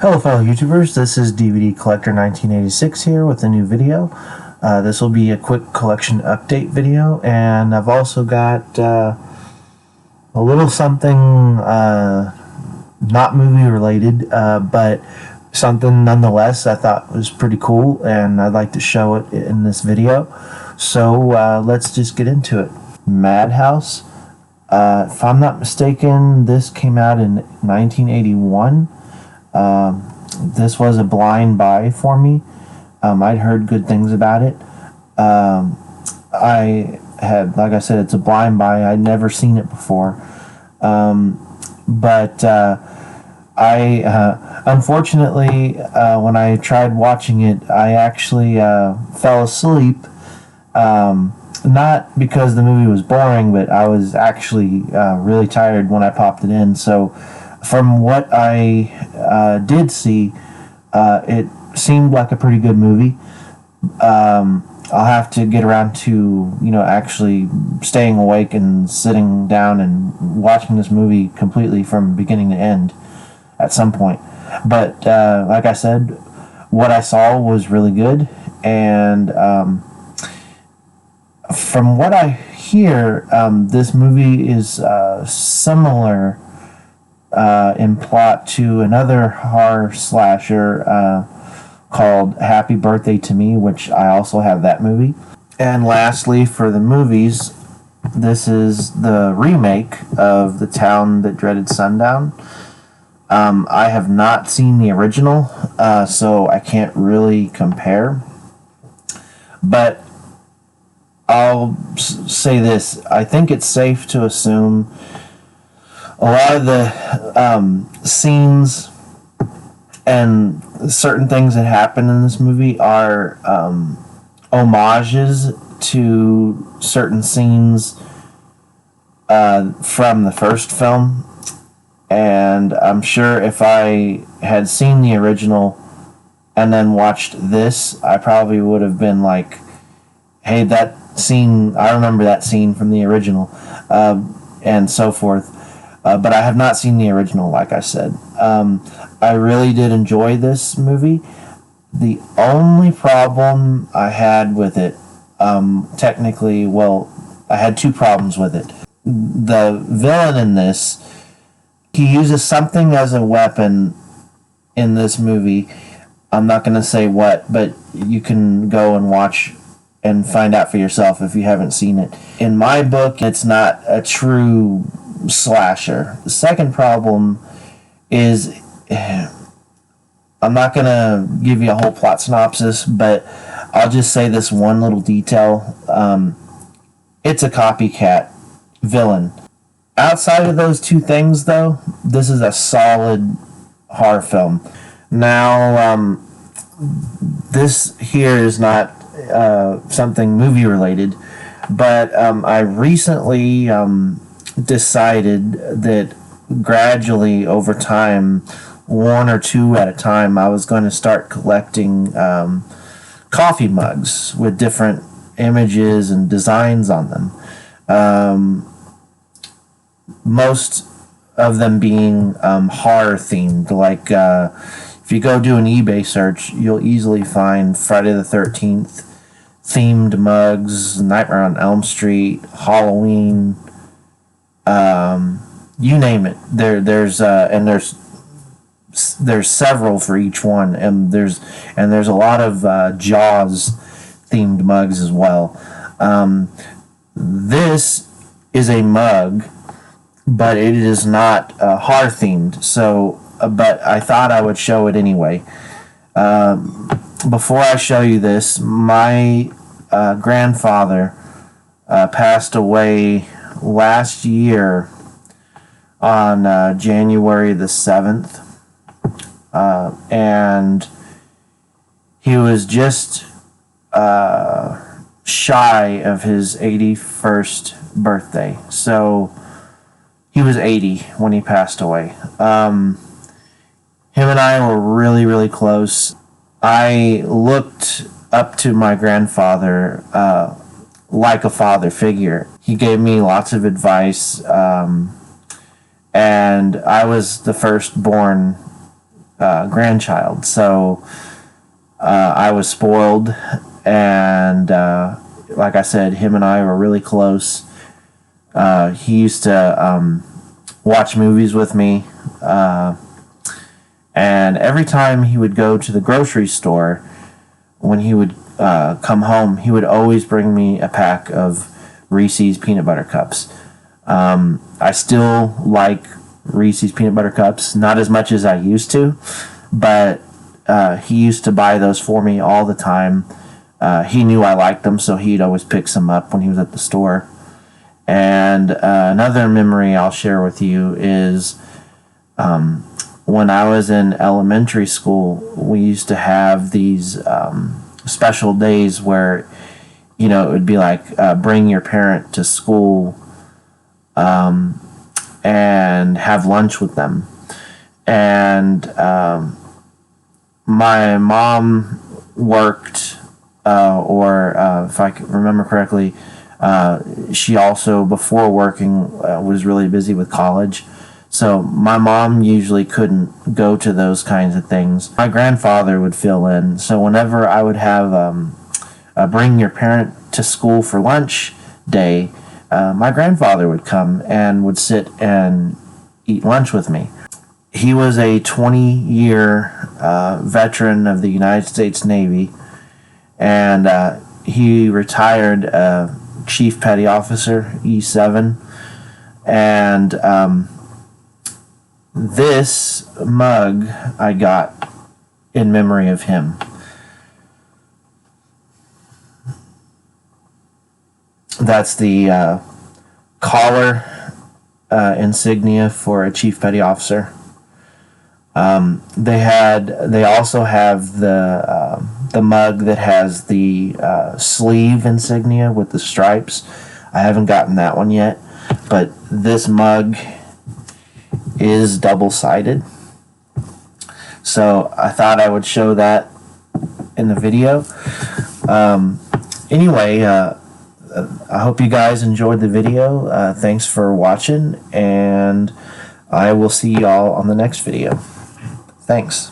Hello fellow YouTubers, this is DVD Collector 1986 here with a new video. This will be a quick collection update video, and I've also got a little something not movie related, but something nonetheless I thought was pretty cool, and I'd like to show it in this video. So let's just get into it. Madhouse. If I'm not mistaken, this came out in 1981. This was a blind buy for me. I'd heard good things about it. I had, like I said, it's a blind buy. I'd never seen it before. But I unfortunately, when I tried watching it, I actually fell asleep. Not because the movie was boring, but I was actually really tired when I popped it in. So from what I did see, it seemed like a pretty good movie. I'll have to get around to, actually staying awake and sitting down and watching this movie completely from beginning to end at some point. But like I said, what I saw was really good, and from what I hear, this movie is similar in plot to another horror slasher called Happy Birthday to Me, which I also have that movie. And lastly, for the movies, this is the remake of The Town That Dreaded Sundown. I have not seen the original, so I can't really compare. But I'll say this. I think it's safe to assume a lot of the scenes and certain things that happen in this movie are homages to certain scenes from the first film. And I'm sure if I had seen the original and then watched this, I probably would have been like, hey, that scene, I remember that scene from the original, and so forth. But I have not seen the original, like I said. I really did enjoy this movie. The only problem I had with it, technically, well, I had two problems with it. The villain in this, he uses something as a weapon in this movie. I'm not going to say what, but you can go and watch and find out for yourself if you haven't seen it. In my book, it's not a true slasher. The second problem is, I'm not going to give you a whole plot synopsis, but I'll just say this one little detail. It's a copycat villain. Outside of those two things, though, this is a solid horror film. Now, this here is not something movie related, but I recently decided that gradually over time, one or two at a time, I was going to start collecting coffee mugs with different images and designs on them. Most of them being horror themed. Like if you go do an eBay search, you'll easily find Friday the 13th themed mugs, Nightmare on Elm Street, Halloween, you name it. There's several for each one, and there's a lot of Jaws themed mugs as well. This is a mug, but it is not horror themed. So, but I thought I would show it anyway. Before I show you this, my grandfather passed away last year on January the 7th. And he was just shy of his 81st birthday. So he was 80 when he passed away. Him and I were really, really close. I looked up to my grandfather like a father figure. He gave me lots of advice, and I was the firstborn grandchild. So I was spoiled, and like I said, him and I were really close. He used to watch movies with me, and every time he would go to the grocery store, when he would come home, he would always bring me a pack of Reese's peanut butter cups. I still like Reese's peanut butter cups, not as much as I used to, but he used to buy those for me all the time. He knew I liked them, so he'd always pick some up when he was at the store. And another memory I'll share with you is when I was in elementary school, we used to have these special days where, you know, it would be like bring your parent to school and have lunch with them. And my mom worked, or if I can remember correctly, she also, before working, was really busy with college. So my mom usually couldn't go to those kinds of things. My grandfather would fill in. So whenever I would have a bring your parent to school for lunch day, my grandfather would come and would sit and eat lunch with me. He was a 20-year veteran of the United States Navy, and he retired Chief Petty Officer, E7. And this mug I got in memory of him. That's the collar insignia for a Chief Petty Officer. They also have the mug that has the sleeve insignia with the stripes. I haven't gotten that one yet, but this mug is double-sided. So I thought I would show that in the video. Anyway, I hope you guys enjoyed the video. Thanks for watching, and I will see y'all on the next video. Thanks.